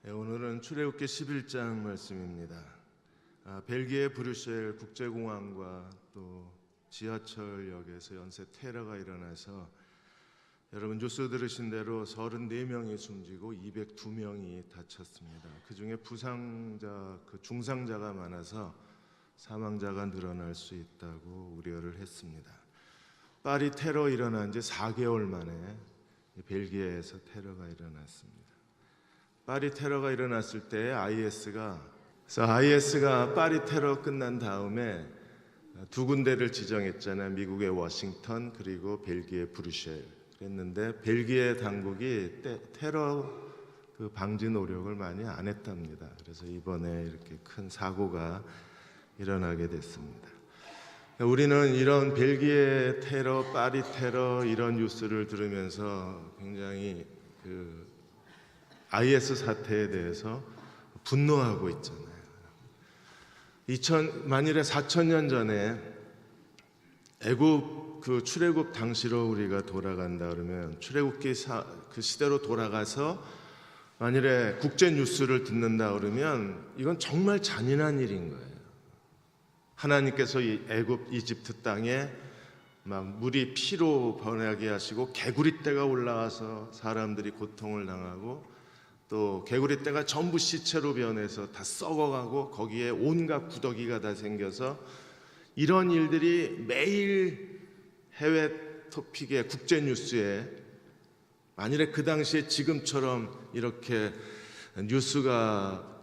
오늘은 출애굽기 11장 말씀입니다. 벨기에 브뤼셀 국제공항과 또 지하철역에서 연쇄 테러가 일어나서 여러분 뉴스 들으신 대로 34명이 숨지고 202명이 다쳤습니다. 그중에 부상자, 중상자가 많아서 사망자가 늘어날 수 있다고 우려를 했습니다. 파리 테러 일어난 지 4개월 만에 벨기에에서 테러가 일어났습니다. 파리 테러가 일어났을 때 IS가 파리 테러 끝난 다음에 두 군데를 지정했잖아요. 미국의 워싱턴 그리고 벨기에 브뤼셀. 그랬는데 벨기에 당국이 테러 방지 노력을 많이 안 했답니다. 그래서 이번에 이렇게 큰 사고가 일어나게 됐습니다. 우리는 이런 벨기에 테러, 파리 테러 이런 뉴스를 들으면서 굉장히 IS 사태에 대해서 분노하고 있잖아요. 만일에 4,000년 전에 애굽 출애굽 당시로 우리가 돌아간다 그러면 출애굽기 그 시대로 돌아가서 만일에 국제 뉴스를 듣는다 그러면 이건 정말 잔인한 일인 거예요. 하나님께서 이 애굽 이집트 땅에 막 물이 피로 변하게 하시고 개구리떼가 올라와서 사람들이 고통을 당하고 또 개구리떼가 전부 시체로 변해서 다 썩어가고 거기에 온갖 구더기가 다 생겨서 이런 일들이 매일 해외 토픽에 국제 뉴스에 만일에 그 당시에 지금처럼 이렇게 뉴스가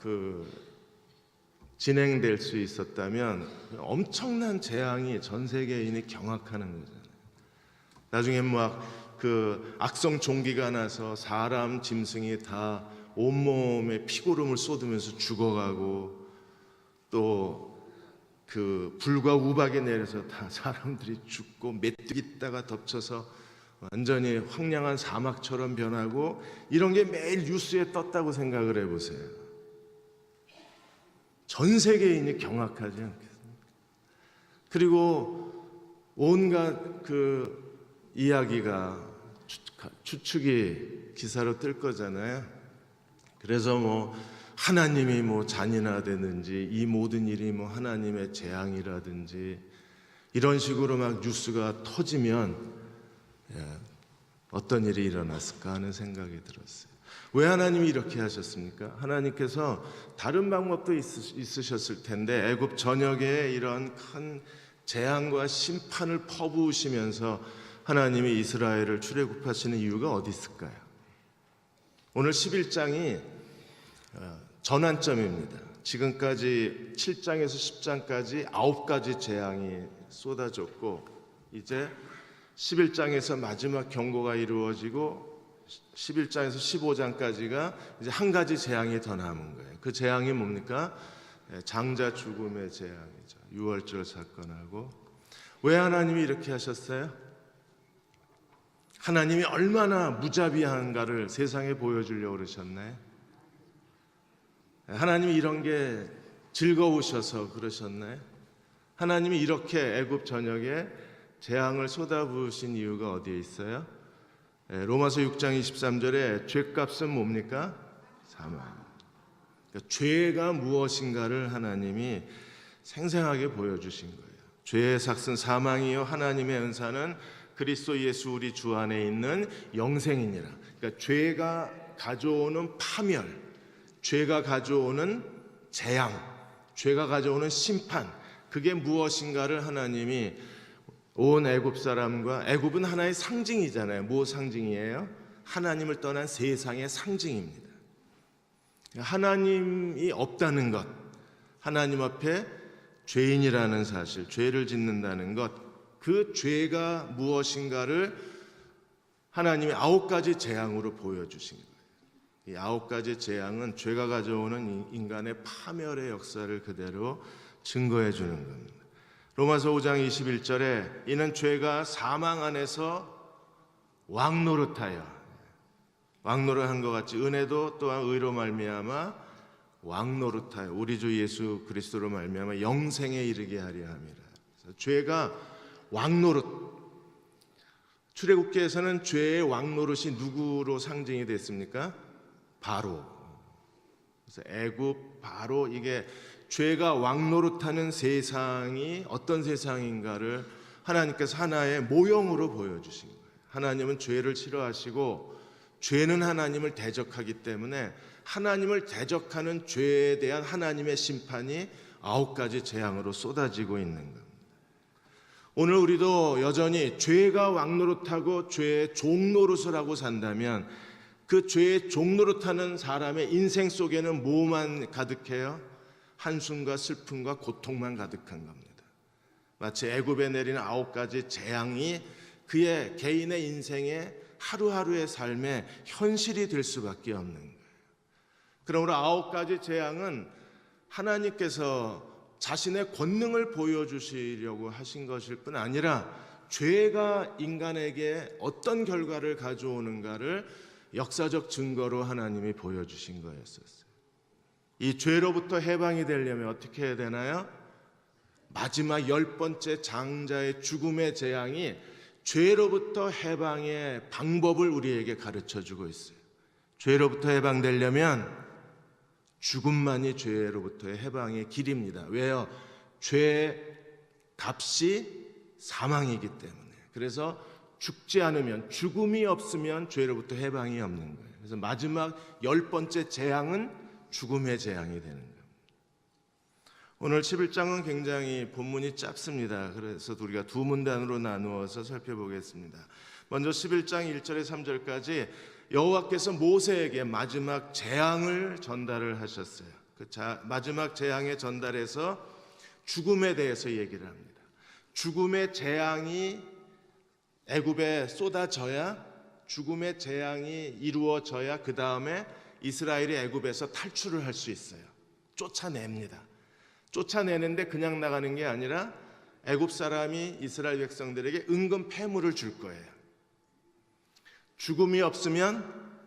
진행될 수 있었다면 엄청난 재앙이 전 세계인이 경악하는 거잖아요. 나중에 악성 종기가 나서 사람, 짐승이 다 온몸에 피고름을 쏟으면서 죽어가고 또 불과 우박이 내려서 다 사람들이 죽고 메뚜기 떼가 덮쳐서 완전히 황량한 사막처럼 변하고 이런 게 매일 뉴스에 떴다고 생각을 해보세요. 전 세계인이 경악하지 않겠습니까? 그리고 온갖 이야기가 추측이 기사로 뜰 거잖아요. 그래서 하나님이 잔인하다든지 이 모든 일이 하나님의 재앙이라든지 이런 식으로 막 뉴스가 터지면 어떤 일이 일어났을까 하는 생각이 들었어요. 왜 하나님이 이렇게 하셨습니까? 하나님께서 다른 방법도 있으셨을 텐데 애굽 전역에 이런 큰 재앙과 심판을 퍼부으시면서 하나님이 이스라엘을 출애굽하시는 이유가 어디 있을까요? 오늘 11장이 전환점입니다. 지금까지 7장에서 10장까지 9가지 재앙이 쏟아졌고 이제 11장에서 마지막 경고가 이루어지고 11장에서 15장까지가 이제 한 가지 재앙이 더 남은 거예요. 그 재앙이 뭡니까? 장자 죽음의 재앙이죠. 유월절 사건하고. 왜 하나님이 이렇게 하셨어요? 하나님이 얼마나 무자비한가를 세상에 보여주려고 그러셨나요? 하나님이 이런 게 즐거우셔서 그러셨나요? 하나님이 이렇게 애굽 전역에 재앙을 쏟아부으신 이유가 어디에 있어요? 로마서 6장 23절에 죄값은 뭡니까? 사망. 그러니까 죄가 무엇인가를 하나님이 생생하게 보여주신 거예요. 죄의 삭은 사망이요 하나님의 은사는 그리스도 예수 우리 주 안에 있는 영생이니라. 그러니까 죄가 가져오는 파멸, 죄가 가져오는 재앙, 죄가 가져오는 심판, 그게 무엇인가를 하나님이 온 애굽 사람과, 애굽은 하나의 상징이잖아요. 뭐 상징이에요? 하나님을 떠난 세상의 상징입니다. 하나님이 없다는 것, 하나님 앞에 죄인이라는 사실, 죄를 짓는다는 것, 그 죄가 무엇인가를 하나님이 9가지 재앙으로 보여주신 거예요. 이 9가지 재앙은 죄가 가져오는 인간의 파멸의 역사를 그대로 증거해 주는 겁니다. 로마서 5장 21절에 이는 죄가 사망 안에서 왕노릇하여, 왕노릇한 것 같이 은혜도 또한 의로 말미암아 왕노릇하여 우리 주 예수 그리스도로 말미암아 영생에 이르게 하려 함이라. 그래서 죄가 왕노릇, 출애굽기에서는 죄의 왕노릇이 누구로 상징이 됐습니까? 바로 그래서 애굽, 바로 이게 죄가 왕노릇하는 세상이 어떤 세상인가를 하나님께서 하나의 모형으로 보여주신 거예요. 하나님은 죄를 싫어하시고 죄는 하나님을 대적하기 때문에 하나님을 대적하는 죄에 대한 하나님의 심판이 9가지 재앙으로 쏟아지고 있는 겁니다. 오늘 우리도 여전히 죄가 왕노릇하고 죄의 종노릇을 하고 산다면 그 죄의 종노릇하는 사람의 인생 속에는 뭐만 가득해요? 한숨과 슬픔과 고통만 가득한 겁니다. 마치 애굽에 내리는 9가지 재앙이 그의 개인의 인생의 하루하루의 삶의 현실이 될 수밖에 없는 거예요. 그러므로 9가지 재앙은 하나님께서 자신의 권능을 보여주시려고 하신 것일 뿐 아니라 죄가 인간에게 어떤 결과를 가져오는가를 역사적 증거로 하나님이 보여주신 거였었어요. 이 죄로부터 해방이 되려면 어떻게 해야 되나요? 마지막 10번째 장자의 죽음의 재앙이 죄로부터 해방의 방법을 우리에게 가르쳐주고 있어요. 죄로부터 해방되려면 죽음만이 죄로부터의 해방의 길입니다. 왜요? 죄의 값이 사망이기 때문에. 그래서 죽지 않으면, 죽음이 없으면 죄로부터 해방이 없는 거예요. 그래서 마지막 10번째 재앙은 죽음의 재앙이 되는 거예요. 오늘 11장은 굉장히 본문이 짧습니다. 그래서 우리가 두 문단으로 나누어서 살펴보겠습니다. 먼저 11장 1절에 3절까지 여호와께서 모세에게 마지막 재앙을 전달을 하셨어요. 그 마지막 재앙의 전달에서 죽음에 대해서 얘기를 합니다. 죽음의 재앙이 애굽에 쏟아져야, 죽음의 재앙이 이루어져야 그 다음에 이스라엘이 애굽에서 탈출을 할 수 있어요. 쫓아냅니다. 쫓아내는데 그냥 나가는 게 아니라 애굽 사람이 이스라엘 백성들에게 은근 패물을 줄 거예요. 죽음이 없으면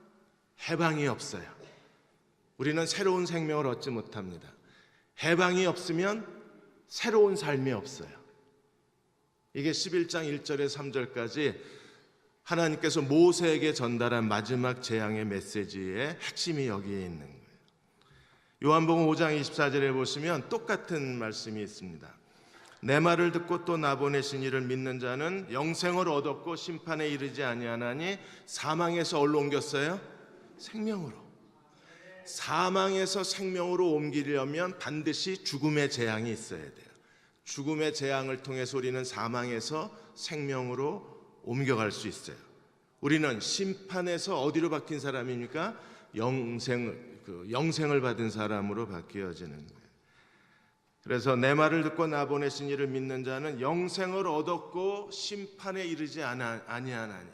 해방이 없어요. 우리는 새로운 생명을 얻지 못합니다. 해방이 없으면 새로운 삶이 없어요. 이게 11장 1절에 3절까지 하나님께서 모세에게 전달한 마지막 재앙의 메시지의 핵심이 여기에 있는 거예요. 요한복음 5장 24절에 보시면 똑같은 말씀이 있습니다. 내 말을 듣고 또 나 보내신 이를 믿는 자는 영생을 얻었고 심판에 이르지 아니하나니 사망에서 어디로 옮겼어요? 생명으로. 사망에서 생명으로 옮기려면 반드시 죽음의 재앙이 있어야 돼요. 죽음의 재앙을 통해서 우리는 사망에서 생명으로 옮겨갈 수 있어요. 우리는 심판에서 어디로 바뀐 사람입니까? 영생을 받은 사람으로 바뀌어지는 거예요. 그래서 내 말을 듣고 나 보내신 이를 믿는 자는 영생을 얻었고 심판에 이르지 아니하나니.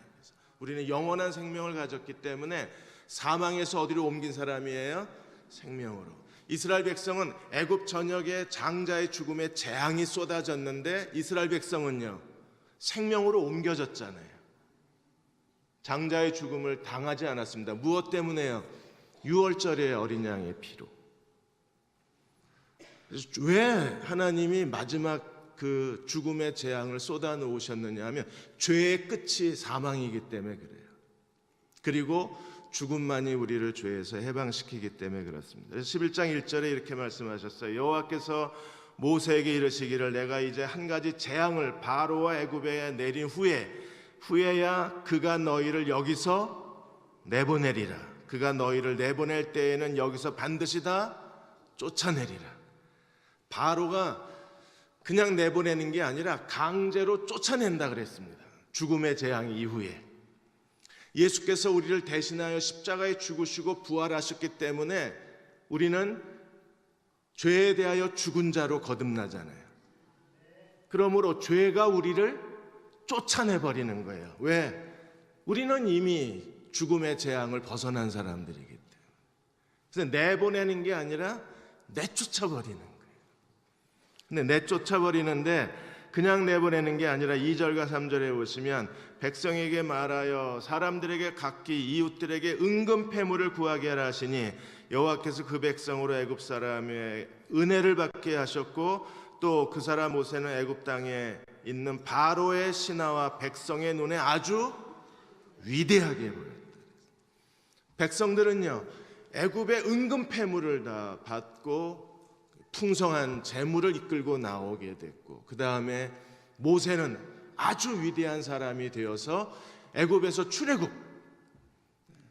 우리는 영원한 생명을 가졌기 때문에 사망에서 어디로 옮긴 사람이에요? 생명으로. 이스라엘 백성은 애굽 전역에 장자의 죽음에 재앙이 쏟아졌는데 이스라엘 백성은요, 생명으로 옮겨졌잖아요. 장자의 죽음을 당하지 않았습니다. 무엇 때문에요? 유월절의 어린 양의 피로. 왜 하나님이 마지막 그 죽음의 재앙을 쏟아 놓으셨느냐 하면 죄의 끝이 사망이기 때문에 그래요. 그리고 죽음만이 우리를 죄에서 해방시키기 때문에 그렇습니다. 그래서 11장 1절에 이렇게 말씀하셨어요. 여호와께서 모세에게 이르시기를 내가 이제 한 가지 재앙을 바로와 애굽에 내린 후에야 그가 너희를 여기서 내보내리라. 그가 너희를 내보낼 때에는 여기서 반드시 다 쫓아내리라. 바로가 그냥 내보내는 게 아니라 강제로 쫓아낸다 그랬습니다. 죽음의 재앙 이후에. 예수께서 우리를 대신하여 십자가에 죽으시고 부활하셨기 때문에 우리는 죄에 대하여 죽은 자로 거듭나잖아요. 그러므로 죄가 우리를 쫓아내버리는 거예요. 왜? 우리는 이미 죽음의 재앙을 벗어난 사람들이기 때문에. 그래서 내보내는 게 아니라 내쫓아버리는 거예요. 근데 내쫓아버리는데 그냥 내보내는 게 아니라 2절과 3절에 보시면 백성에게 말하여 사람들에게 각기 이웃들에게 은금 패물을 구하게 하라 하시니 여호와께서 그 백성으로 애굽 사람의 은혜를 받게 하셨고 또 그 사람 모세는 애굽 땅에 있는 바로의 신하와 백성의 눈에 아주 위대하게 보였다. 백성들은요, 애굽의 은금 패물을 다 받고 풍성한 재물을 이끌고 나오게 됐고, 그 다음에 모세는 아주 위대한 사람이 되어서 애굽에서 출애굽,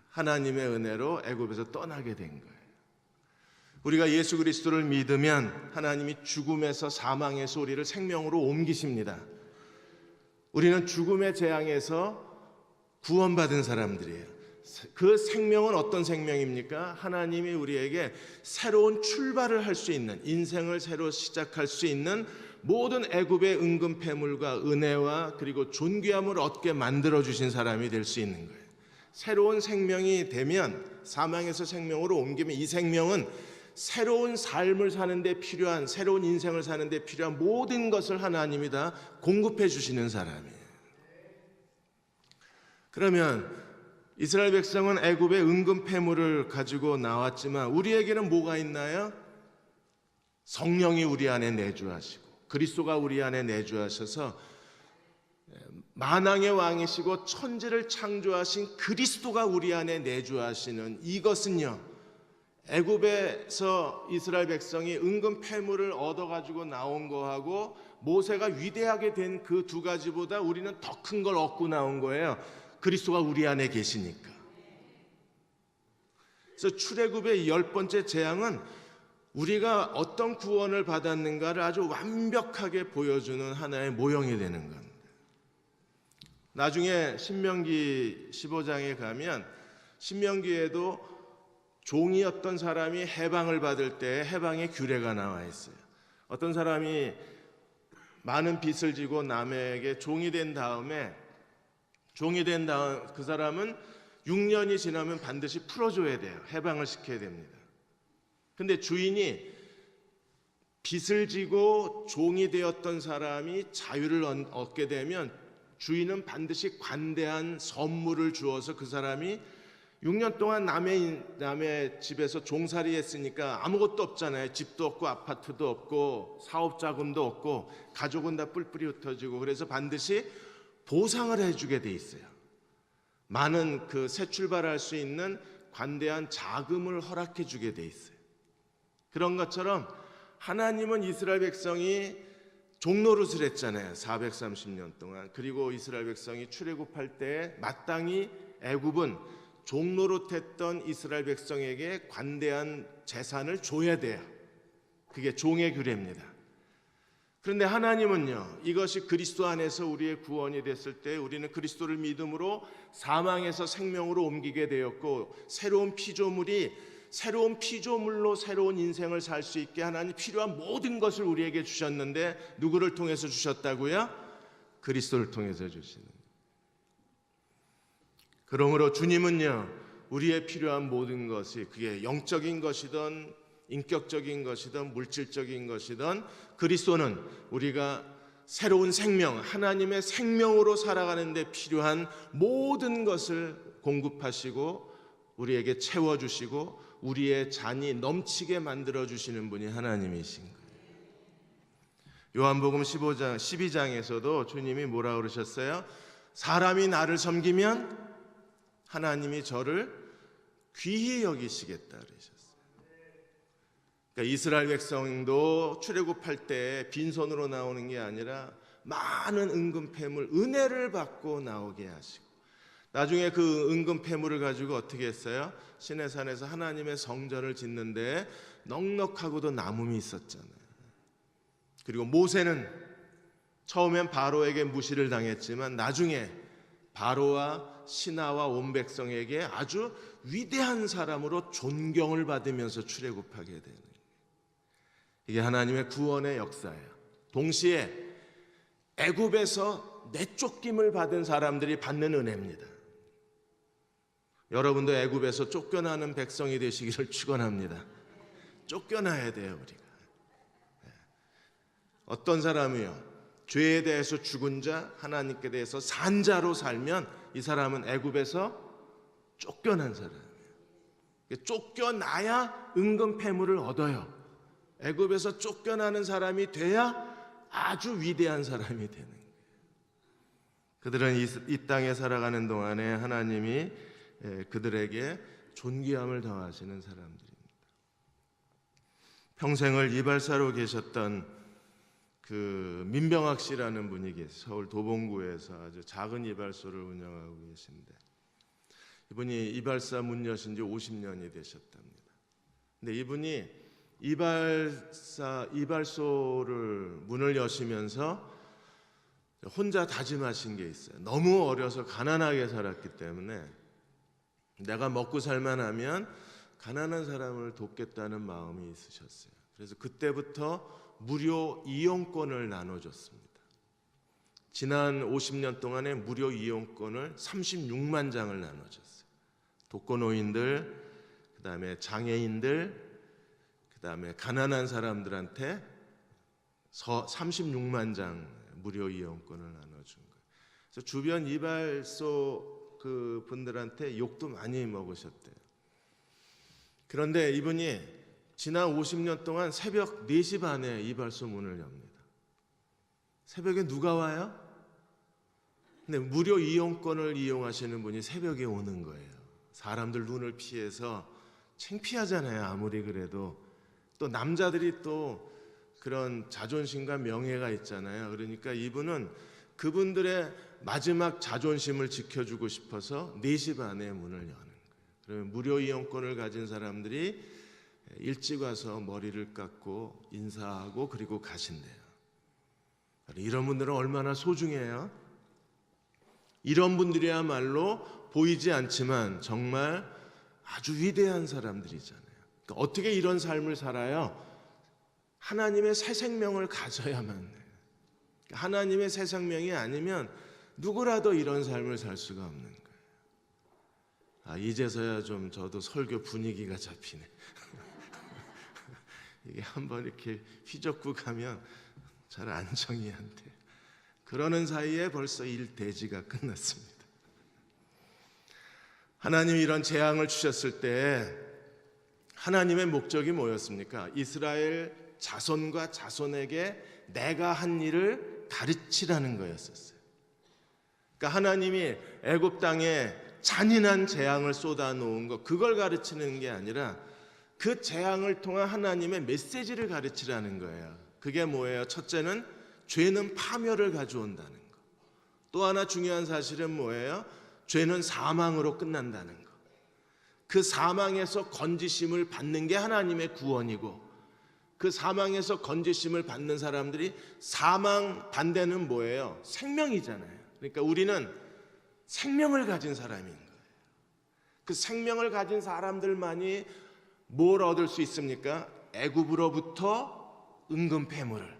하나님의 은혜로 애굽에서 떠나게 된 거예요. 우리가 예수 그리스도를 믿으면 하나님이 죽음에서 사망에서 우리를 생명으로 옮기십니다. 우리는 죽음의 재앙에서 구원받은 사람들이에요. 그 생명은 어떤 생명입니까? 하나님이 우리에게 새로운 출발을 할 수 있는, 인생을 새로 시작할 수 있는 모든 애굽의 은금 패물과 은혜와 그리고 존귀함을 얻게 만들어 주신 사람이 될 수 있는 거예요. 새로운 생명이 되면, 사망에서 생명으로 옮기면 이 생명은 새로운 삶을 사는 데 필요한, 새로운 인생을 사는 데 필요한 모든 것을 하나님이 다 공급해 주시는 사람이에요. 그러면 이스라엘 백성은 애굽의 은금 패물을 가지고 나왔지만 우리에게는 뭐가 있나요? 성령이 우리 안에 내주하시고 그리스도가 우리 안에 내주하셔서 만왕의 왕이시고 천지를 창조하신 그리스도가 우리 안에 내주하시는 이것은요, 애굽에서 이스라엘 백성이 은금 패물을 얻어가지고 나온 거하고 모세가 위대하게 된 그 두 가지보다 우리는 더 큰 걸 얻고 나온 거예요. 그리스도가 우리 안에 계시니까. 그래서 출애굽의 10번째 재앙은 우리가 어떤 구원을 받았는가를 아주 완벽하게 보여주는 하나의 모형이 되는 겁니다. 나중에 신명기 15장에 가면 신명기에도 종이었던 사람이 해방을 받을 때 해방의 규례가 나와 있어요. 어떤 사람이 많은 빚을 지고 남에게 종이 된 다음에 그 사람은 6년이 지나면 반드시 풀어줘야 돼요. 해방을 시켜야 됩니다. 근데 주인이 빚을 지고 종이 되었던 사람이 자유를 얻게 되면 주인은 반드시 관대한 선물을 주어서 그 사람이 6년 동안 남의 집에서 종살이 했으니까 아무것도 없잖아요. 집도 없고 아파트도 없고 사업 자금도 없고 가족은 다 뿔뿔이 흩어지고, 그래서 반드시 보상을 해주게 돼 있어요. 많은 그 새 출발할 수 있는 관대한 자금을 허락해 주게 돼 있어요. 그런 것처럼 하나님은 이스라엘 백성이 종노릇을 했잖아요. 430년 동안. 그리고 이스라엘 백성이 출애굽할 때 마땅히 애굽은 종노릇했던 이스라엘 백성에게 관대한 재산을 줘야 돼요. 그게 종의 규례입니다. 그런데 하나님은요, 이것이 그리스도 안에서 우리의 구원이 됐을 때 우리는 그리스도를 믿음으로 사망에서 생명으로 옮기게 되었고, 새로운 피조물로 새로운 인생을 살 수 있게 하나님 필요한 모든 것을 우리에게 주셨는데 누구를 통해서 주셨다고요? 그리스도를 통해서 주시는. 그러므로 주님은요, 우리의 필요한 모든 것이, 그게 영적인 것이든 인격적인 것이든 물질적인 것이든, 그리스도는 우리가 새로운 생명, 하나님의 생명으로 살아가는 데 필요한 모든 것을 공급하시고 우리에게 채워주시고 우리의 잔이 넘치게 만들어주시는 분이 하나님이신 거예요. 요한복음 12장에서도 주님이 뭐라 그러셨어요? 사람이 나를 섬기면 하나님이 저를 귀히 여기시겠다 그러셨어요. 그러니까 이스라엘 백성도 출애굽할 때 빈손으로 나오는 게 아니라 많은 은금 패물, 은혜를 받고 나오게 하시고, 나중에 그 은금 패물을 가지고 어떻게 했어요? 시내산에서 하나님의 성전을 짓는데 넉넉하고도 남음이 있었잖아요. 그리고 모세는 처음엔 바로에게 무시를 당했지만 나중에 바로와 신하와 온 백성에게 아주 위대한 사람으로 존경을 받으면서 출애굽하게 되는 거예요. 이게 하나님의 구원의 역사예요. 동시에 애굽에서 내쫓김을 받은 사람들이 받는 은혜입니다. 여러분도 애굽에서 쫓겨나는 백성이 되시기를 축원합니다. 쫓겨나야 돼요, 우리가. 어떤 사람이요, 죄에 대해서 죽은 자, 하나님께 대해서 산 자로 살면 이 사람은 애굽에서 쫓겨난 사람이에요. 쫓겨나야 은금 패물을 얻어요. 애굽에서 쫓겨나는 사람이 돼야 아주 위대한 사람이 되는 거예요. 그들은 이 땅에 살아가는 동안에 하나님이 그들에게 존귀함을 더하시는 사람들입니다. 평생을 이발사로 계셨던 그 민병학 씨라는 분이 계세요. 서울 도봉구에서 아주 작은 이발소를 운영하고 계신데, 이분이 이발사 문 여신 지 50년이 되셨답니다. 근데 이분이 이발소를 문을 여시면서 혼자 다짐하신 게 있어요. 너무 어려서 가난하게 살았기 때문에 내가 먹고 살만하면 가난한 사람을 돕겠다는 마음이 있으셨어요. 그래서 그때부터 무료 이용권을 나눠줬습니다. 지난 50년 동안에 무료 이용권을 36만 장을 나눠줬어요. 독거노인들, 그다음에 장애인들, 그다음에 가난한 사람들한테 36만 장 무료 이용권을 나눠준 거예요. 그래서 주변 이발소 그 분들한테 욕도 많이 먹으셨대요. 그런데 이분이 지난 50년 동안 새벽 4시 반에 이발소 문을 엽니다. 새벽에 누가 와요? 근데 무료 이용권을 이용하시는 분이 새벽에 오는 거예요. 사람들 눈을 피해서 창피하잖아요. 아무리 그래도. 또 남자들이 또 그런 자존심과 명예가 있잖아요. 그러니까 이분은 그분들의 마지막 자존심을 지켜주고 싶어서 4시 반에 문을 여는 거예요. 그러면 무료 이용권을 가진 사람들이 일찍 와서 머리를 깎고 인사하고 그리고 가신대요. 이런 분들은 얼마나 소중해요? 이런 분들이야말로 보이지 않지만 정말 아주 위대한 사람들이잖아요. 그러니까 어떻게 이런 삶을 살아요? 하나님의 새 생명을 가져야만 해요. 하나님의 새 생명이 아니면 누구라도 이런 삶을 살 수가 없는 거예요. 이제서야 좀 저도 설교 분위기가 잡히네. 이게 한번 이렇게 휘젓고 가면 잘 안정이 안 돼요. 그러는 사이에 벌써 일대지가 끝났습니다. 하나님이 이런 재앙을 주셨을 때 하나님의 목적이 뭐였습니까? 이스라엘 자손과 자손에게 내가 한 일을 가르치라는 거였었어요. 그러니까 하나님이 애굽 땅에 잔인한 재앙을 쏟아놓은 거, 그걸 가르치는 게 아니라 그 재앙을 통한 하나님의 메시지를 가르치라는 거예요. 그게 뭐예요? 첫째는 죄는 파멸을 가져온다는 거. 또 하나 중요한 사실은 뭐예요? 죄는 사망으로 끝난다는 거. 그 사망에서 건지심을 받는 게 하나님의 구원이고, 그 사망에서 건지심을 받는 사람들이, 사망 반대는 뭐예요? 생명이잖아요. 그러니까 우리는 생명을 가진 사람인 거예요. 그 생명을 가진 사람들만이 뭘 얻을 수 있습니까? 애굽으로부터 은근 패물을,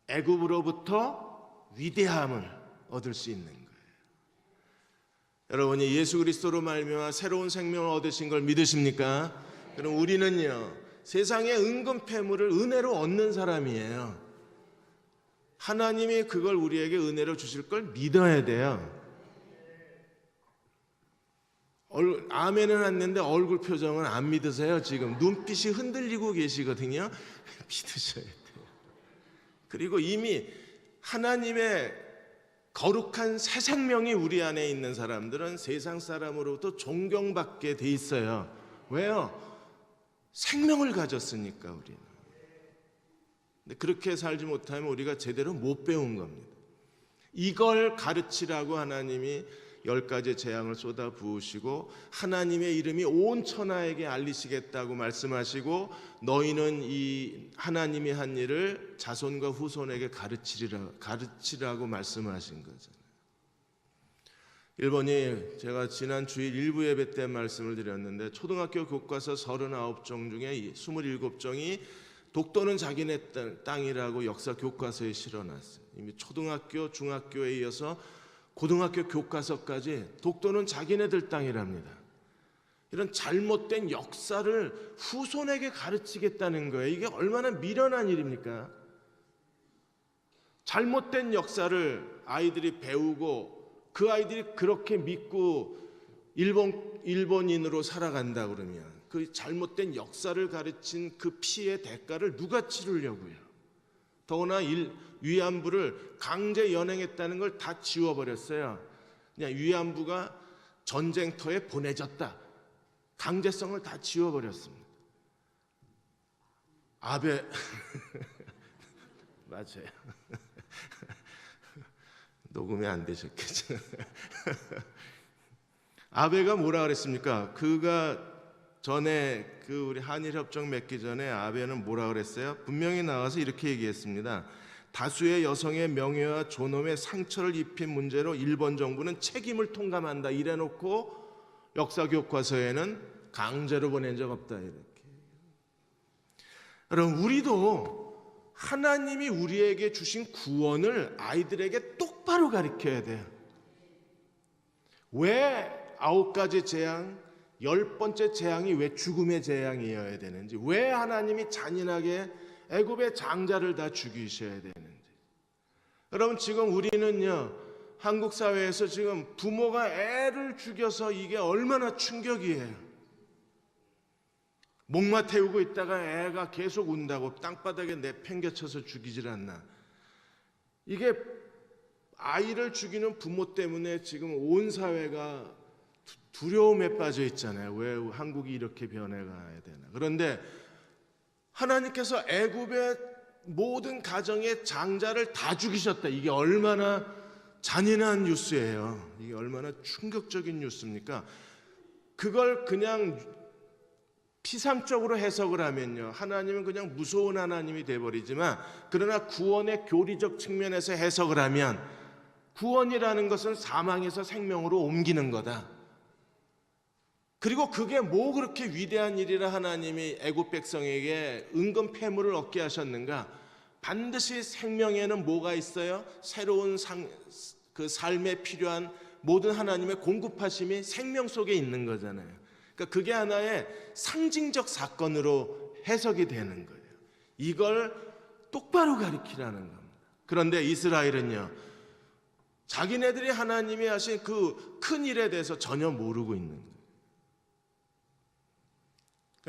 애굽으로부터 위대함을 얻을 수 있는 거예요. 여러분이 예수 그리스도로 말미암아 새로운 생명을 얻으신 걸 믿으십니까? 그럼 우리는요, 세상의 은근 패물을 은혜로 얻는 사람이에요. 하나님이 그걸 우리에게 은혜로 주실 걸 믿어야 돼요. 아멘은 했는데 얼굴 표정은 안 믿으세요. 지금 눈빛이 흔들리고 계시거든요. 믿으셔야 돼요. 그리고 이미 하나님의 거룩한 새 생명이 우리 안에 있는 사람들은 세상 사람으로부터 존경받게 돼 있어요. 왜요? 생명을 가졌으니까 우리는. 근데 그렇게 살지 못하면 우리가 제대로 못 배운 겁니다. 이걸 가르치라고 하나님이 10가지 재앙을 쏟아 부으시고 하나님의 이름이 온 천하에게 알리시겠다고 말씀하시고, 너희는 이 하나님이 한 일을 자손과 후손에게 가르치라고 말씀하신 거잖아요. 일본이, 제가 지난 주일 일부 예배 때 말씀을 드렸는데, 초등학교 교과서 39종 중에 27종이 독도는 자기네 땅이라고 역사 교과서에 실어놨어요. 이미 초등학교, 중학교에 이어서 고등학교 교과서까지 독도는 자기네들 땅이랍니다. 이런 잘못된 역사를 후손에게 가르치겠다는 거예요. 이게 얼마나 미련한 일입니까? 잘못된 역사를 아이들이 배우고 그 아이들이 그렇게 믿고 일본인으로 살아간다 그러면 그 잘못된 역사를 가르친 그 피의 대가를 누가 치르려고요? 더구나 위안부를 강제 연행했다는 걸 다 지워버렸어요. 그냥 위안부가 전쟁터에 보내졌다. 강제성을 다 지워버렸습니다. 아베 맞아요. 녹음이 안 되셨겠죠. 아베가 뭐라 그랬습니까? 그가 전에 우리 한일협정 맺기 전에 아베는 뭐라 그랬어요? 분명히 나와서 이렇게 얘기했습니다. 다수의 여성의 명예와 존엄에 상처를 입힌 문제로 일본 정부는 책임을 통감한다. 이래놓고 역사 교과서에는 강제로 보낸 적 없다. 이렇게. 여러분, 우리도 하나님이 우리에게 주신 구원을 아이들에게 똑바로 가르쳐야 돼요. 왜 9가지 재앙, 10번째 재앙이 왜 죽음의 재앙이어야 되는지, 왜 하나님이 잔인하게 애굽의 장자를 다 죽이셔야 되는지. 여러분, 지금 우리는요, 한국 사회에서 지금 부모가 애를 죽여서 이게 얼마나 충격이에요. 목마 태우고 있다가 애가 계속 운다고 땅바닥에 내팽개쳐서 죽이질 않나. 이게 아이를 죽이는 부모 때문에 지금 온 사회가 두려움에 빠져 있잖아요. 왜 한국이 이렇게 변해가야 되나. 그런데 하나님께서 애굽의 모든 가정의 장자를 다 죽이셨다. 이게 얼마나 잔인한 뉴스예요. 이게 얼마나 충격적인 뉴스입니까? 그걸 그냥 피상적으로 해석을 하면요, 하나님은 그냥 무서운 하나님이 돼버리지만, 그러나 구원의 교리적 측면에서 해석을 하면 구원이라는 것은 사망에서 생명으로 옮기는 거다. 그리고 그게 뭐 그렇게 위대한 일이라 하나님이 애굽 백성에게 은근 패물을 얻게 하셨는가? 반드시 생명에는 뭐가 있어요? 새로운 그 삶에 필요한 모든 하나님의 공급하심이 생명 속에 있는 거잖아요. 그러니까 그게 하나의 상징적 사건으로 해석이 되는 거예요. 이걸 똑바로 가르치라는 겁니다. 그런데 이스라엘은요, 자기네들이 하나님이 하신 그 큰 일에 대해서 전혀 모르고 있는 거예요.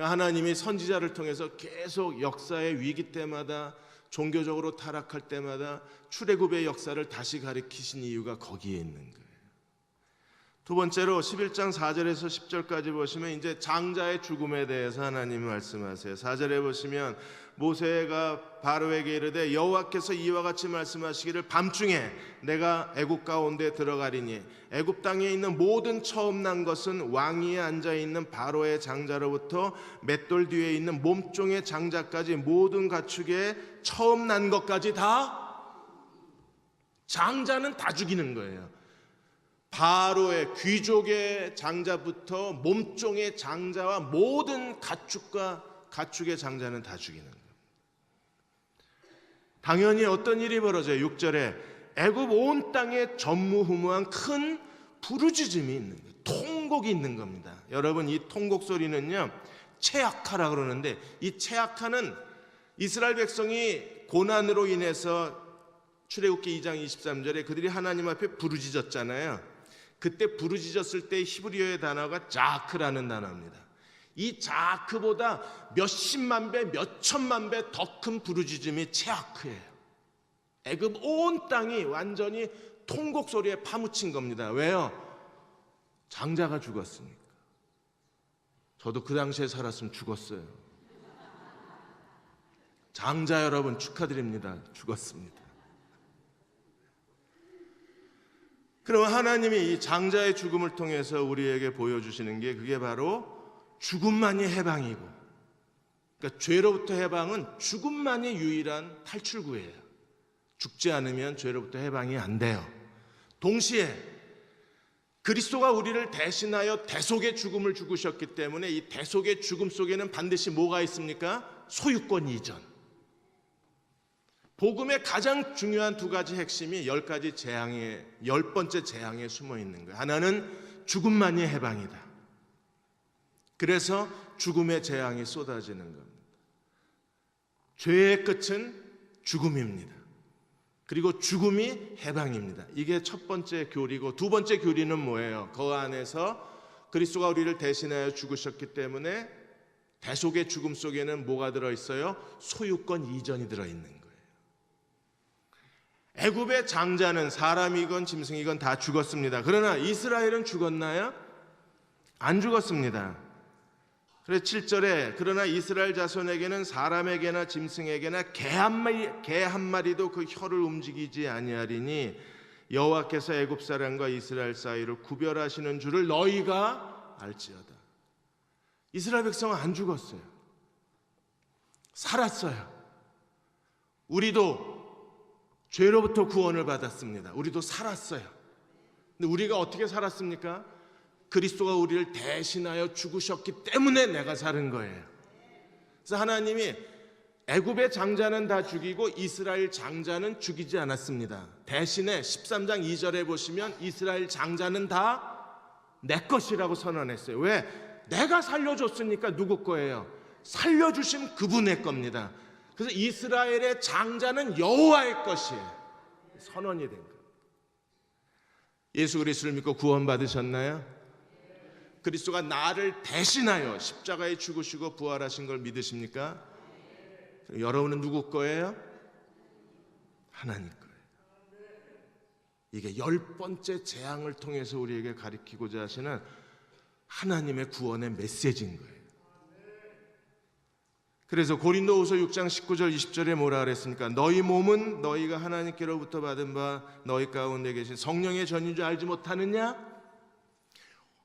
하나님이 선지자를 통해서 계속 역사의 위기 때마다, 종교적으로 타락할 때마다 출애굽의 역사를 다시 가리키신 이유가 거기에 있는 거예요. 두 번째로 11장 4절에서 10절까지 보시면 이제 장자의 죽음에 대해서 하나님이 말씀하세요. 4절에 보시면 모세가 바로에게 이르되 여호와께서 이와 같이 말씀하시기를 밤중에 내가 애굽 가운데 들어가리니 애굽 땅에 있는 모든 처음 난 것은 왕위에 앉아 있는 바로의 장자로부터 맷돌 뒤에 있는 몸종의 장자까지 모든 가축의 처음 난 것까지 다, 장자는 다 죽이는 거예요. 바로의 귀족의 장자부터 몸종의 장자와 모든 가축의 장자는 다 죽이는 거예요. 당연히 어떤 일이 벌어져요? 6절에 애굽 온 땅에 전무후무한 큰 부르짖음이 있는 거예요. 통곡이 있는 겁니다. 여러분, 이 통곡 소리는요, 체악하라 그러는데, 이 체악하는 이스라엘 백성이 고난으로 인해서 출애굽기 2장 23절에 그들이 하나님 앞에 부르짖었잖아요. 그때 부르짖었을 때 히브리어의 단어가 자크라는 단어입니다. 이 자크보다 몇십만 배, 몇천만 배 더 큰 부르짖음이 체아크예요. 애굽 온 땅이 완전히 통곡 소리에 파묻힌 겁니다. 왜요? 장자가 죽었으니까. 저도 그 당시에 살았으면 죽었어요. 장자 여러분 축하드립니다. 죽었습니다. 그럼 하나님이 이 장자의 죽음을 통해서 우리에게 보여주시는 게 그게 바로 죽음만이 해방이고, 그러니까 죄로부터 해방은 죽음만이 유일한 탈출구예요. 죽지 않으면 죄로부터 해방이 안 돼요. 동시에 그리스도가 우리를 대신하여 대속의 죽음을 죽으셨기 때문에 이 대속의 죽음 속에는 반드시 뭐가 있습니까? 소유권 이전. 복음의 가장 중요한 두 가지 핵심이 10번째 재앙에 숨어 있는 거예요. 하나는 죽음만이 해방이다. 그래서 죽음의 재앙이 쏟아지는 겁니다. 죄의 끝은 죽음입니다. 그리고 죽음이 해방입니다. 이게 첫 번째 교리고, 두 번째 교리는 뭐예요? 그 안에서 그리스도가 우리를 대신하여 죽으셨기 때문에 대속의 죽음 속에는 뭐가 들어있어요? 소유권 이전이 들어있는 거예요. 애굽의 장자는 사람이건 짐승이건 다 죽었습니다. 그러나 이스라엘은 죽었나요? 안 죽었습니다. 그래서 7절에 그러나 이스라엘 자손에게는 사람에게나 짐승에게나 개 한 마리도 그 혀를 움직이지 아니하리니 여호와께서 애굽 사람과 이스라엘 사이를 구별하시는 줄을 너희가 알지어다. 이스라엘 백성은 안 죽었어요. 살았어요. 우리도 죄로부터 구원을 받았습니다. 우리도 살았어요. 근데 우리가 어떻게 살았습니까? 그리스도가 우리를 대신하여 죽으셨기 때문에 내가 사는 거예요. 그래서 하나님이 애굽의 장자는 다 죽이고 이스라엘 장자는 죽이지 않았습니다. 대신에 13장 2절에 보시면 이스라엘 장자는 다 내 것이라고 선언했어요. 왜? 내가 살려줬으니까 누구 거예요? 살려주신 그분의 겁니다. 그래서 이스라엘의 장자는 여호와의 것이에요. 선언이 된 거예요. 예수 그리스도를 믿고 구원받으셨나요? 그리스도가 나를 대신하여 십자가에 죽으시고 부활하신 걸 믿으십니까? 여러분은 누구 거예요? 하나님 거예요. 이게 10번째 재앙을 통해서 우리에게 가르치고자 하시는 하나님의 구원의 메시지인 거예요. 그래서 고린도후서 6장 19절 20절에 뭐라 그랬습니까? 너희 몸은 너희가 하나님께로부터 받은 바 너희 가운데 계신 성령의 전인 줄 알지 못하느냐?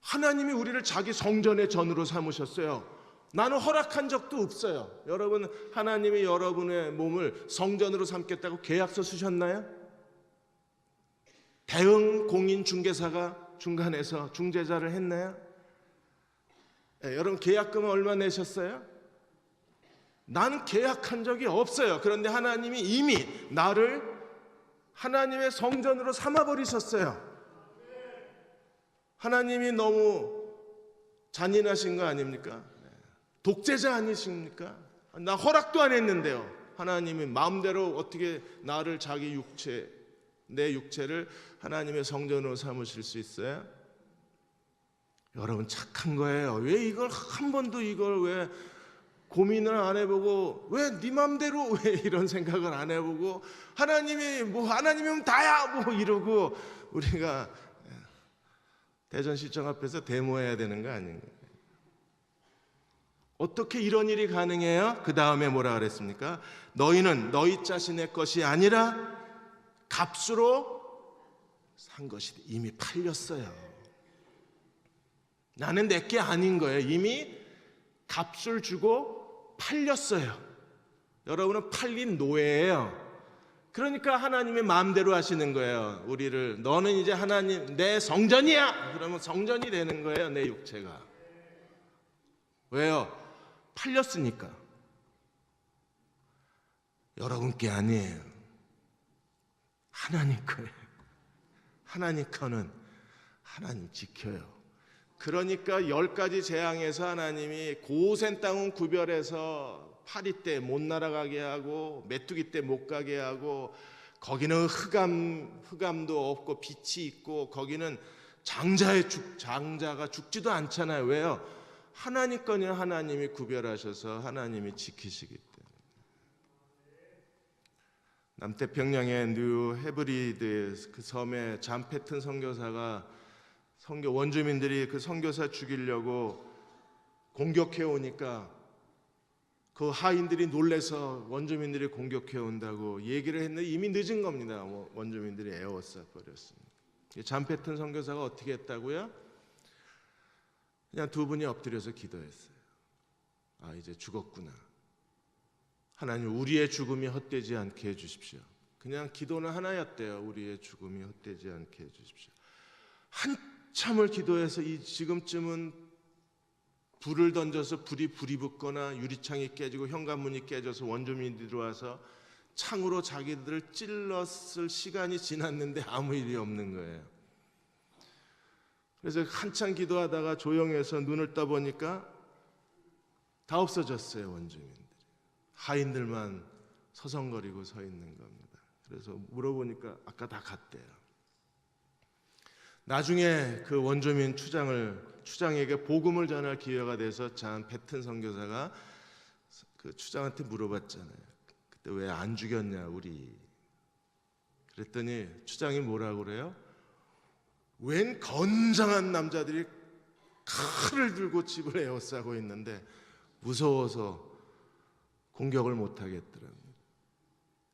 하나님이 우리를 자기 성전의 전으로 삼으셨어요. 나는 허락한 적도 없어요. 여러분, 하나님이 여러분의 몸을 성전으로 삼겠다고 계약서 쓰셨나요? 대응 공인 중개사가 중간에서 중재자를 했나요? 여러분, 계약금은 얼마 내셨어요? 나는 계약한 적이 없어요. 그런데 하나님이 이미 나를 하나님의 성전으로 삼아버리셨어요. 하나님이 너무 잔인하신 거 아닙니까? 독재자 아니십니까? 나 허락도 안 했는데요. 하나님이 마음대로 어떻게 나를 자기 육체, 내 육체를 하나님의 성전으로 삼으실 수 있어요? 여러분, 착한 거예요. 왜 이걸 한 번도 이걸 왜 고민을 안 해보고, 왜 네 맘대로 왜 이런 생각을 안 해보고, 하나님이 뭐 하나님이면 다야 뭐 이러고 우리가 대전시청 앞에서 데모해야 되는 거 아닌가요? 어떻게 이런 일이 가능해요? 그 다음에 뭐라 그랬습니까? 너희는 너희 자신의 것이 아니라 값으로 산 것이 이미 팔렸어요. 나는 내게 아닌 거예요. 이미 값을 주고 팔렸어요. 여러분은 팔린 노예예요. 그러니까 하나님이 마음대로 하시는 거예요. 우리를, 너는 이제 하나님 내 성전이야. 그러면 성전이 되는 거예요. 내 육체가. 왜요? 팔렸으니까. 여러분께 아니에요. 하나님 거예요. 하나님 거는 하나님 지켜요. 그러니까 10가지 재앙에서 하나님이 고센 땅은 구별해서 파리 때 못 날아가게 하고 메뚜기 때 못 가게 하고, 거기는 흑암도 없고 빛이 있고, 거기는 장자가 죽지도 않잖아요. 왜요? 하나님 거는 하나님이 구별하셔서 하나님이 지키시기 때문에. 남태평양의 뉴 헤브리드 그 섬에 잔 패튼 선교사가 원주민들이 그 선교사 죽이려고 공격해 오니까 그 하인들이 놀래서 원주민들이 공격해 온다고 얘기를 했는데 이미 늦은 겁니다. 원주민들이 에워싸 버렸습니다. 잔 패튼 선교사가 어떻게 했다고요? 그냥 두 분이 엎드려서 기도했어요. 아, 이제 죽었구나. 하나님, 우리의 죽음이 헛되지 않게 해주십시오. 그냥 기도는 하나였대요. 우리의 죽음이 헛되지 않게 해주십시오. 한참을 기도해서 지금쯤은 불을 던져서 불이 붙거나 유리창이 깨지고 현관문이 깨져서 원주민들이 들어와서 창으로 자기들을 찔렀을 시간이 지났는데 아무 일이 없는 거예요. 그래서 한참 기도하다가 조용해서 눈을 떠보니까 다 없어졌어요. 원주민들이. 하인들만 서성거리고 서 있는 겁니다. 그래서 물어보니까 아까 다 갔대요. 나중에 그 원주민 추장에게 복음을 전할 기회가 돼서 잔 패튼 선교사가 그 추장한테 물어봤잖아요. 그때 왜 안 죽였냐 우리. 그랬더니 추장이 뭐라고 그래요? 웬 건장한 남자들이 칼을 들고 집을 에워싸고 있는데 무서워서 공격을 못 하겠더라고요.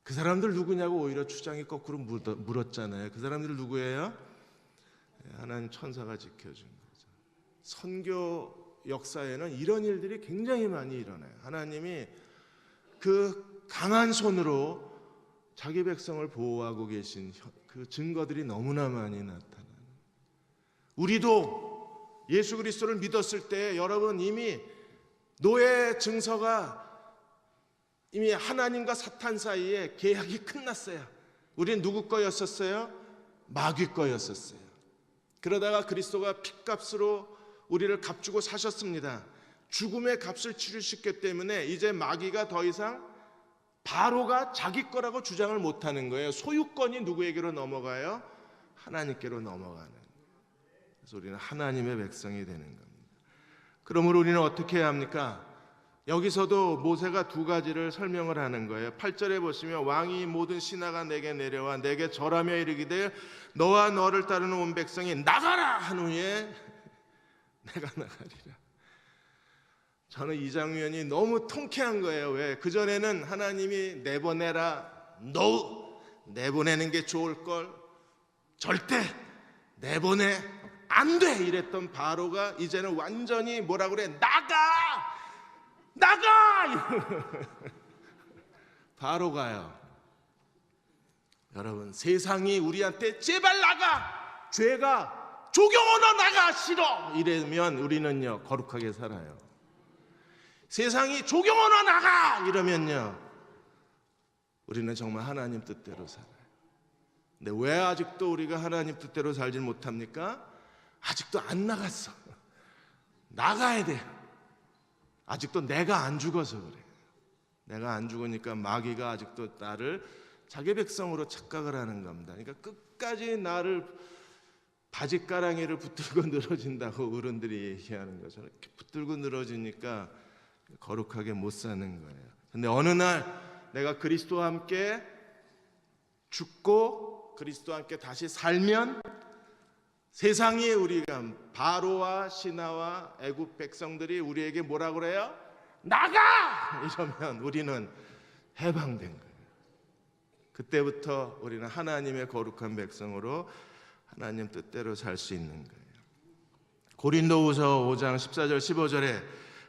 그 사람들 누구냐고 오히려 추장이 거꾸로 물었잖아요. 그 사람들 누구예요? 하나님 천사가 지켜준 거죠. 선교 역사에는 이런 일들이 굉장히 많이 일어나요. 하나님이 그 강한 손으로 자기 백성을 보호하고 계신 그 증거들이 너무나 많이 나타나요. 우리도 예수 그리스도를 믿었을 때 여러분 이미 노예 증서가 이미 하나님과 사탄 사이에 계약이 끝났어요. 우리는 누구 거였었어요? 마귀 거였었어요. 그러다가 그리스도가 핏값으로 우리를 값주고 사셨습니다. 죽음의 값을 치르셨기 때문에 이제 마귀가 더 이상 바로가 자기 거라고 주장을 못하는 거예요. 소유권이 누구에게로 넘어가요? 하나님께로 넘어가는 거예요. 그래서 우리는 하나님의 백성이 되는 겁니다. 그러므로 우리는 어떻게 해야 합니까? 여기서도 모세가 두 가지를 설명을 하는 거예요. 8절에 보시면 왕이 모든 신하가 내게 내려와 내게 절하며 이르기를 너와 너를 따르는 온 백성이 나가라 한 후에 내가 나가리라. 저는 이 장면이 너무 통쾌한 거예요. 왜? 그전에는 하나님이 내보내라, no, 내보내는 게 좋을걸, 절대 내보내 안 돼 이랬던 바로가 이제는 완전히 뭐라 그래? 나가! 바로가요. 여러분 세상이 우리한테 제발 나가! 죄가 조경원아 나가! 싫어! 이러면 우리는요 거룩하게 살아요. 세상이 조경원아 나가! 이러면요 우리는 정말 하나님 뜻대로 살아요. 근데 왜 아직도 우리가 하나님 뜻대로 살지 못합니까? 아직도 안 나갔어. 나가야 돼. 아직도 내가 안 죽어서 그래. 내가 안 죽으니까 마귀가 아직도 나를 자기 백성으로 착각을 하는 겁니다. 그러니까 끝까지 나를 바짓가랑이를 붙들고 늘어진다고 어른들이 얘기하는 거죠. 이렇게 붙들고 늘어지니까 거룩하게 못 사는 거예요. 근데 어느 날 내가 그리스도와 함께 죽고 그리스도와 함께 다시 살면 세상에 우리가 바로와 신하와 애굽 백성들이 우리에게 뭐라 그래요? 나가! 이러면 우리는 해방된 거예요. 그때부터 우리는 하나님의 거룩한 백성으로 하나님 뜻대로 살 수 있는 거예요. 고린도후서 5장 14절 15절에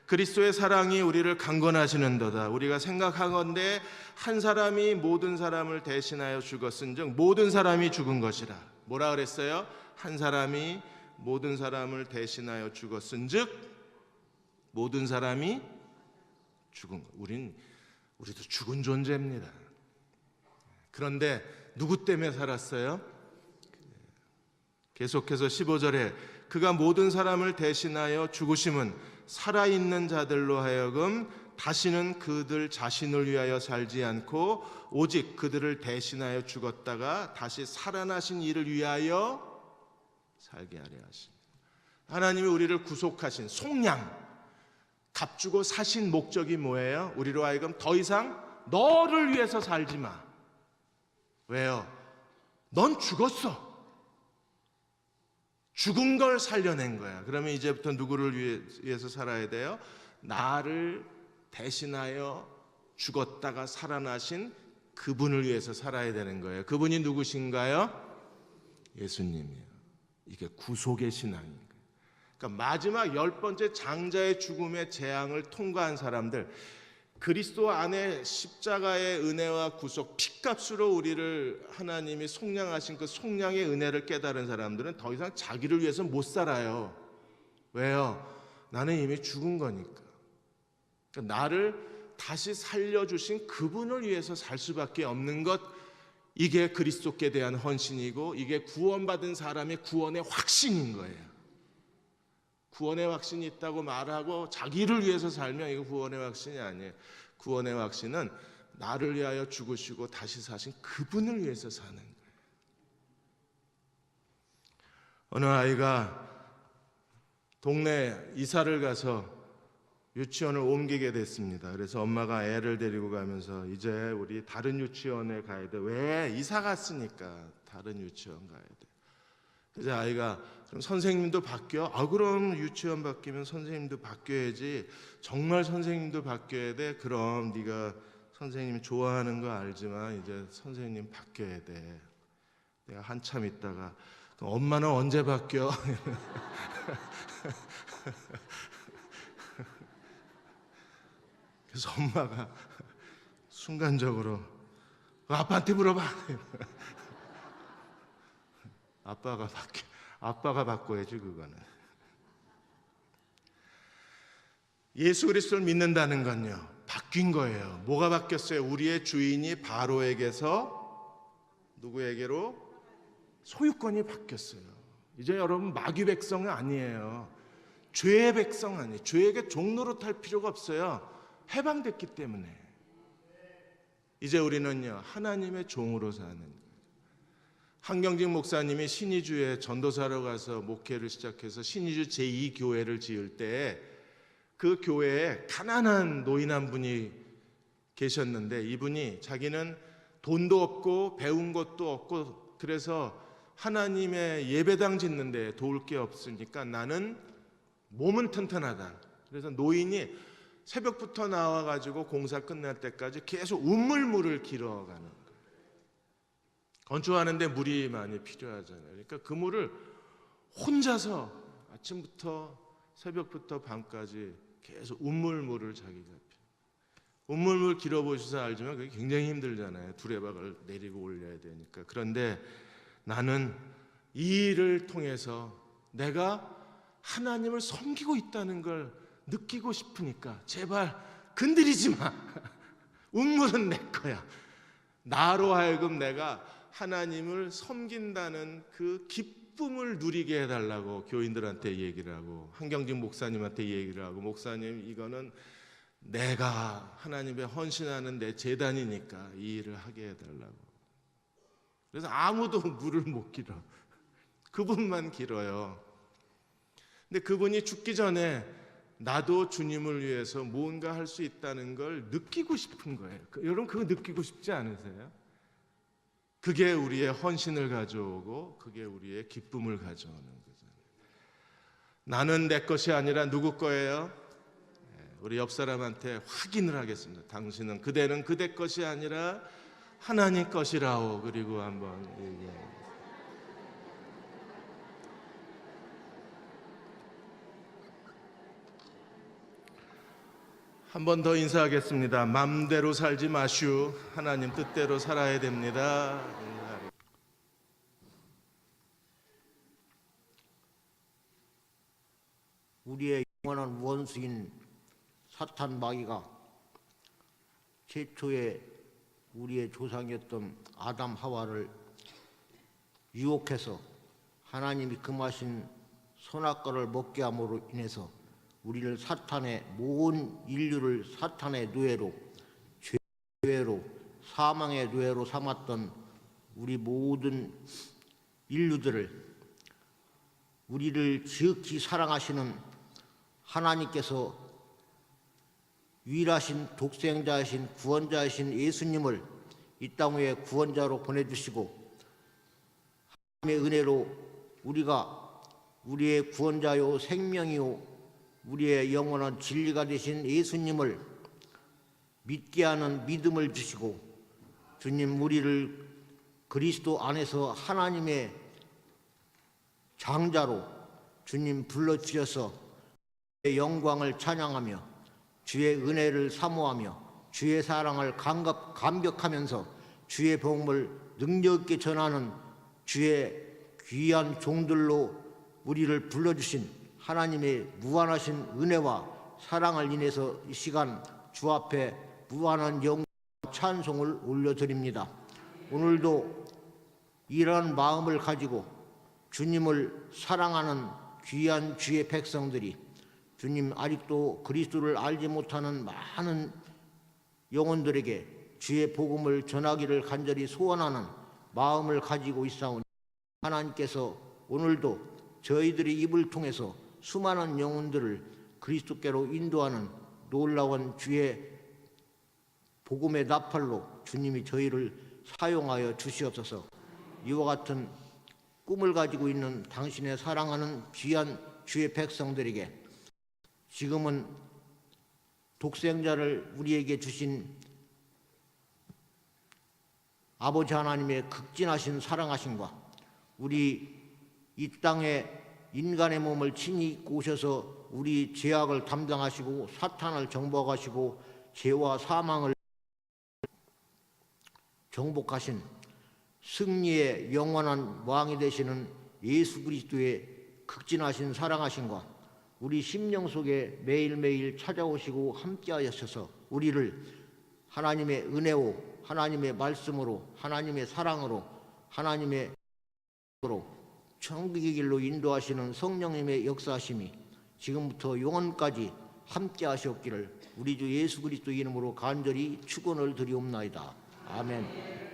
그리스도의 사랑이 우리를 강건하시는도다. 우리가 생각하건대 한 사람이 모든 사람을 대신하여 죽었은즉 모든 사람이 죽은 것이라. 뭐라 그랬어요? 한 사람이 모든 사람을 대신하여 죽었은즉 모든 사람이 죽은 것. 우리도 죽은 존재입니다. 그런데 누구 때문에 살았어요? 계속해서 15절에 그가 모든 사람을 대신하여 죽으심은 살아있는 자들로 하여금 다시는 그들 자신을 위하여 살지 않고 오직 그들을 대신하여 죽었다가 다시 살아나신 이를 위하여 살게 하려 하십니다. 하나님이 우리를 구속하신 속량, 값주고 사신 목적이 뭐예요? 우리로 하여금 더 이상 너를 위해서 살지 마. 왜요? 넌 죽었어. 죽은 걸 살려낸 거야. 그러면 이제부터 누구를 위해서 살아야 돼요? 나를 대신하여 죽었다가 살아나신 그분을 위해서 살아야 되는 거예요. 그분이 누구신가요? 예수님이에요. 이게 구속의 신앙인 거예요. 그러니까 마지막 10번째 장자의 죽음의 재앙을 통과한 사람들, 그리스도 안에 십자가의 은혜와 구속, 핏값으로 우리를 하나님이 속량하신 그 속량의 은혜를 깨달은 사람들은 더 이상 자기를 위해서 못 살아요. 왜요? 나는 이미 죽은 거니까. 그러니까 나를 다시 살려주신 그분을 위해서 살 수밖에 없는 것, 이게 그리스도께 대한 헌신이고 이게 구원받은 사람의 구원의 확신인 거예요. 구원의 확신이 있다고 말하고 자기를 위해서 살면 이거 구원의 확신이 아니에요. 구원의 확신은 나를 위하여 죽으시고 다시 사신 그분을 위해서 사는 거예요. 어느 아이가 동네 이사를 가서 유치원을 옮기게 됐습니다. 그래서 엄마가 애를 데리고 가면서 이제 우리 다른 유치원에 가야 돼. 왜? 이사 갔으니까 다른 유치원 가야 돼. 그래서 아이가 그럼 선생님도 바뀌어? 그럼 유치원 바뀌면 선생님도 바뀌어야지. 정말 선생님도 바뀌어야 돼? 그럼 네가 선생님 좋아하는 거 알지만 이제 선생님 바뀌어야 돼. 내가 한참 있다가 엄마는 언제 바뀌어? 그래서 엄마가 순간적으로 아빠한테 물어봐. 아빠가 바꿔야지 그거는. 예수 그리스도를 믿는다는 건요, 바뀐 거예요. 뭐가 바뀌었어요? 우리의 주인이 바로에게서 누구에게로? 소유권이 바뀌었어요. 이제 여러분 마귀 백성은 아니에요. 죄의 백성 아니에요. 죄에게 종로로 탈 필요가 없어요. 해방됐기 때문에. 이제 우리는요, 하나님의 종으로 사는 거예요. 한경직 목사님이 신의주에 전도사로 가서 목회를 시작해서 신의주 제2교회를 지을 때 그 교회에 가난한 노인 한 분이 계셨는데, 이분이 자기는 돈도 없고 배운 것도 없고 그래서 하나님의 예배당 짓는데 도울 게 없으니까 나는 몸은 튼튼하다. 그래서 노인이 새벽부터 나와가지고 공사 끝날 때까지 계속 우물물을 길어가는 거예요. 건축하는데 물이 많이 필요하잖아요. 그러니까 그 물을 혼자서 아침부터 새벽부터 밤까지 계속 우물물을 자기가 우물물 길어보셔서 알지만 그게 굉장히 힘들잖아요. 두레박을 내리고 올려야 되니까. 그런데 나는 이 일을 통해서 내가 하나님을 섬기고 있다는 걸 느끼고 싶으니까 제발 건드리지 마. 우물은 내 거야. 나로 하여금 내가 하나님을 섬긴다는 그 기쁨을 누리게 해달라고 교인들한테 얘기를 하고, 한경직 목사님한테 얘기를 하고, 목사님 이거는 내가 하나님에 헌신하는 내 재단이니까 이 일을 하게 해달라고. 그래서 아무도 물을 못 길어. 그분만 길어요. 근데 그분이 죽기 전에 나도 주님을 위해서 무언가 할 수 있다는 걸 느끼고 싶은 거예요. 여러분 그거 느끼고 싶지 않으세요? 그게 우리의 헌신을 가져오고 그게 우리의 기쁨을 가져오는 거잖아요. 나는 내 것이 아니라 누구 거예요? 우리 옆 사람한테 확인을 하겠습니다. 당신은, 그대는 그대 것이 아니라 하나님 것이라오. 그리고 한번 얘기해요. 한 번 더 인사하겠습니다. 맘대로 살지 마시오. 하나님 뜻대로 살아야 됩니다. 우리의 영원한 원수인 사탄 마귀가 최초에 우리의 조상이었던 아담 하와를 유혹해서 하나님이 금하신 선악과를 먹게 함으로 인해서 우리를 사탄의 모든 인류를 사탄의 노예로, 죄로, 사망의 노예로 삼았던 우리 모든 인류들을 우리를 지극히 사랑하시는 하나님께서 유일하신 독생자이신 구원자이신 예수님을 이 땅 위에 구원자로 보내주시고, 하나님의 은혜로 우리가 우리의 구원자요 생명이요 우리의 영원한 진리가 되신 예수님을 믿게 하는 믿음을 주시고, 주님 우리를 그리스도 안에서 하나님의 장자로 주님 불러주셔서 주의 영광을 찬양하며 주의 은혜를 사모하며 주의 사랑을 감격하면서 주의 복음을 능력 있게 전하는 주의 귀한 종들로 우리를 불러주신 하나님의 무한하신 은혜와 사랑을 인해서 이 시간 주 앞에 무한한 영광 찬송을 올려드립니다. 오늘도 이러한 마음을 가지고 주님을 사랑하는 귀한 주의 백성들이, 주님 아직도 그리스도를 알지 못하는 많은 영혼들에게 주의 복음을 전하기를 간절히 소원하는 마음을 가지고 있사오니, 하나님께서 오늘도 저희들의 입을 통해서 수많은 영혼들을 그리스도께로 인도하는 놀라운 주의 복음의 나팔로 주님이 저희를 사용하여 주시옵소서. 이와 같은 꿈을 가지고 있는 당신의 사랑하는 귀한 주의 백성들에게 지금은 독생자를 우리에게 주신 아버지 하나님의 극진하신 사랑하심과 우리 이 땅에 인간의 몸을 친히 입고 오셔서 우리 죄악을 담당하시고 사탄을 정복하시고 죄와 사망을 정복하신 승리의 영원한 왕이 되시는 예수 그리스도의 극진하신 사랑하심과 우리 심령 속에 매일매일 찾아오시고 함께하셔서 우리를 하나님의 은혜로 하나님의 말씀으로 하나님의 사랑으로 하나님의 으로 천국의 길로 인도하시는 성령님의 역사하심이 지금부터 영원까지 함께 하시옵기를 우리 주 예수 그리스도 이름으로 간절히 축원을 드리옵나이다. 아멘.